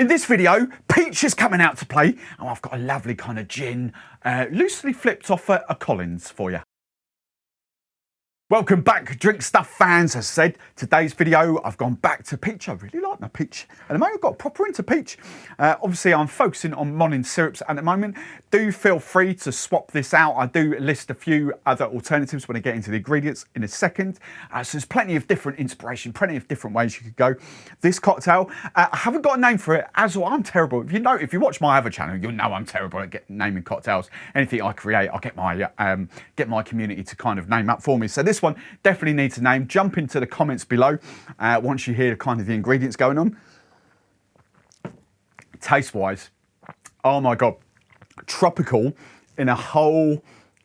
In this video, Peach is coming out to play, and I've got a lovely kind of gin, loosely flipped off a Collins for you. Welcome back, Drinkstuff fans. As I said, today's video, I've gone back to Peach. I really like my Peach. At the moment, I've got proper into Peach. Obviously, I'm focusing on Monin syrups at the moment. Do feel free to swap this out. I do list a few other alternatives when I get into the ingredients in a second. So there's plenty of different inspiration, plenty of different ways you could go. This cocktail, I haven't got a name for it as well. I'm terrible. If you watch my other channel, you'll know I'm terrible at naming cocktails. Anything I create, I'll get my community to kind of name up for me. So this one definitely needs a name. Jump into the comments below once you hear kind of the ingredients going on. Taste wise, oh my god, tropical in a whole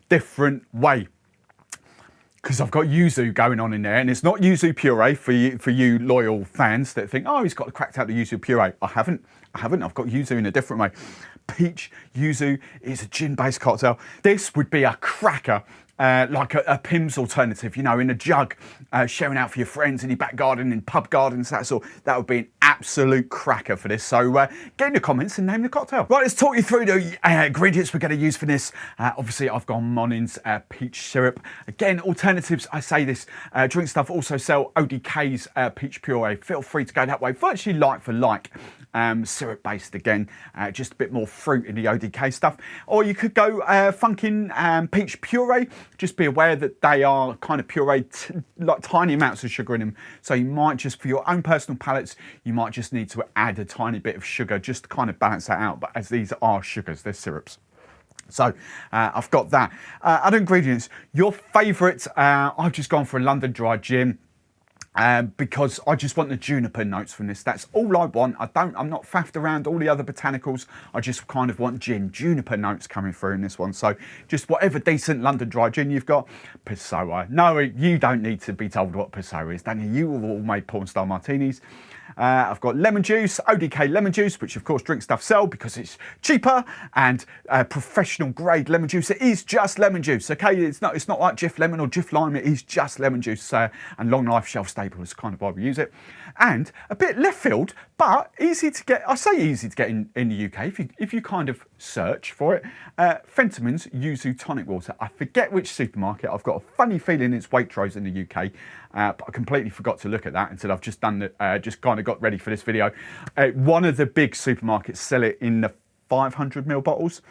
different way, because I've got yuzu going on in there, and it's not yuzu puree for you loyal fans that think, oh, he's got cracked out the yuzu puree. I haven't. I've got yuzu in a different way. Peach yuzu is a gin based cocktail. This would be a cracker. Like a Pim's alternative, you know, in a jug, sharing out for your friends in your back garden, in pub gardens, that would be an absolute cracker for this. So get in the comments and name the cocktail. Right, let's talk you through the ingredients we're going to use for this. Obviously, I've gone Monin's peach syrup. Again, alternatives, I say this, Drinkstuff also sell ODK's peach puree. Feel free to go that way, virtually like for like. Syrup based again, just a bit more fruit in the ODK stuff. Or you could go funkin' peach puree. Just be aware that they are kind of pureed, like tiny amounts of sugar in them. So you might just, for your own personal palates, you might just need to add a tiny bit of sugar just to kind of balance that out. But as these are sugars, they're syrups. So I've got that. Other ingredients, your favourite, I've just gone for a London dry gin. Because I just want the juniper notes from this. That's all I want. I'm not faffed around all the other botanicals. I just kind of want juniper notes coming through in this one. So just whatever decent London dry gin you've got. Passoa. No, you don't need to be told what Passoa is, don't you? You have all made porn star martinis. I've got lemon juice, ODK lemon juice, which of course Drinkstuff sell because it's cheaper, and professional grade lemon juice. It is just lemon juice, okay? It's not like Jif lemon or Jif lime. It is just lemon juice, and long life shelf stable is kind of why we use it. And a bit left field, but easy to get. I say easy to get in the UK if you kind of search for it. Fentiman's Yuzu Tonic water. I forget which supermarket. I've got a funny feeling it's Waitrose in the UK. But I completely forgot to look at that until I've just done the, just kind of got ready for this video. One of the big supermarkets sell it in the 500ml bottles,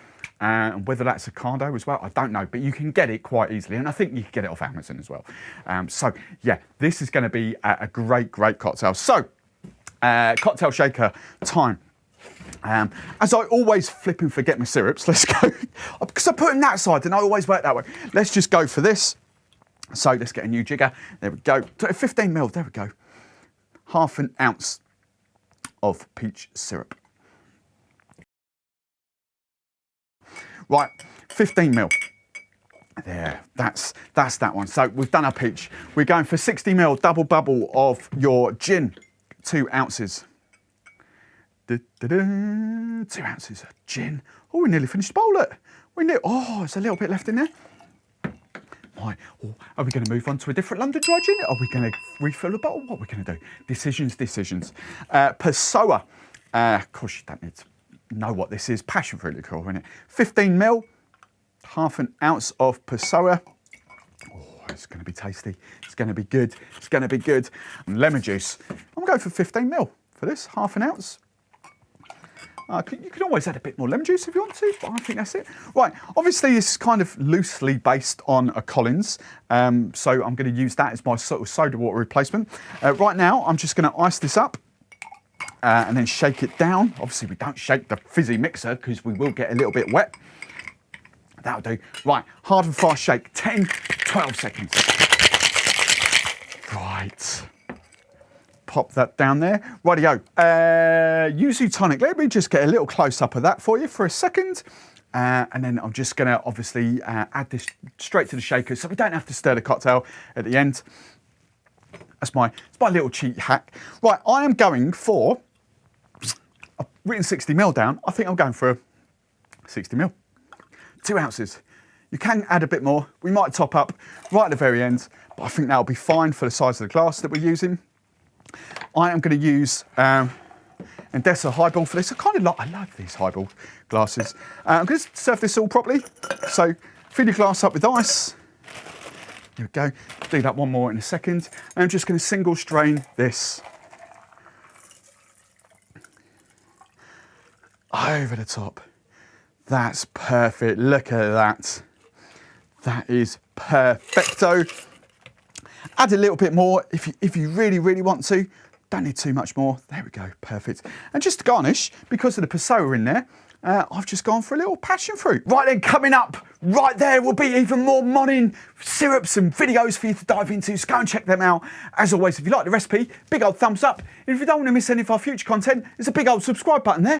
and whether that's a Cardo as well, I don't know, but you can get it quite easily, and I think you can get it off Amazon as well. So yeah, this is going to be a great cocktail. So cocktail shaker time. As I always flip and forget my syrups, let's go, because I put them that side and I always work that way. Let's just go for this. So let's get a new jigger. There we go. 15ml, there we go. Half an ounce of peach syrup. Right, 15ml. There, that's that one. So we've done our peach. We're going for 60ml double bubble of your gin, 2 ounces. 2 ounces of gin. Oh, we nearly finished the bowl, look. Oh, there's a little bit left in there. Right. Oh, are we going to move on to a different London dry gin? Are we going to refill the bottle? What are we going to do? Decisions. Passoa. Of course, you don't need to know what this is. Passion fruit liqueur, isn't it? 15ml, half an ounce of Passoa. Oh, it's going to be tasty. It's going to be good. It's going to be good. And lemon juice. I'm going for 15ml for this, half an ounce. You can always add a bit more lemon juice if you want to, but I think that's it. Right, obviously this is kind of loosely based on a Collins, so I'm going to use that as my sort of soda water replacement. Right now, I'm just going to ice this up and then shake it down. Obviously, we don't shake the fizzy mixer because we will get a little bit wet. That'll do. Right, hard and fast shake, 10, 12 seconds. Right. Pop that down there. Rightio. Yuzu Tonic. Let me just get a little close up of that for you for a second. And then I'm just going to obviously add this straight to the shaker so we don't have to stir the cocktail at the end. It's my little cheat hack. Right, I am going for, I've written 60ml down. I think I'm going for 60ml. 2 ounces. You can add a bit more. We might top up right at the very end, but I think that'll be fine for the size of the glass that we're using. I am going to use and Dessa highball for this. I love these highball glasses. I'm going to serve this all properly. So fill your glass up with ice. There we go. Do that one more in a second. And I'm just going to single strain this over the top. That's perfect. Look at that. That is perfecto. Add a little bit more if you really, really want to. Don't need too much more. There we go, perfect. And just to garnish, because of the Passoa in there, I've just gone for a little passion fruit. Right then, coming up, right there will be even more Monin syrups and videos for you to dive into, so go and check them out. As always, if you like the recipe, big old thumbs up. And if you don't want to miss any of our future content, there's a big old subscribe button there.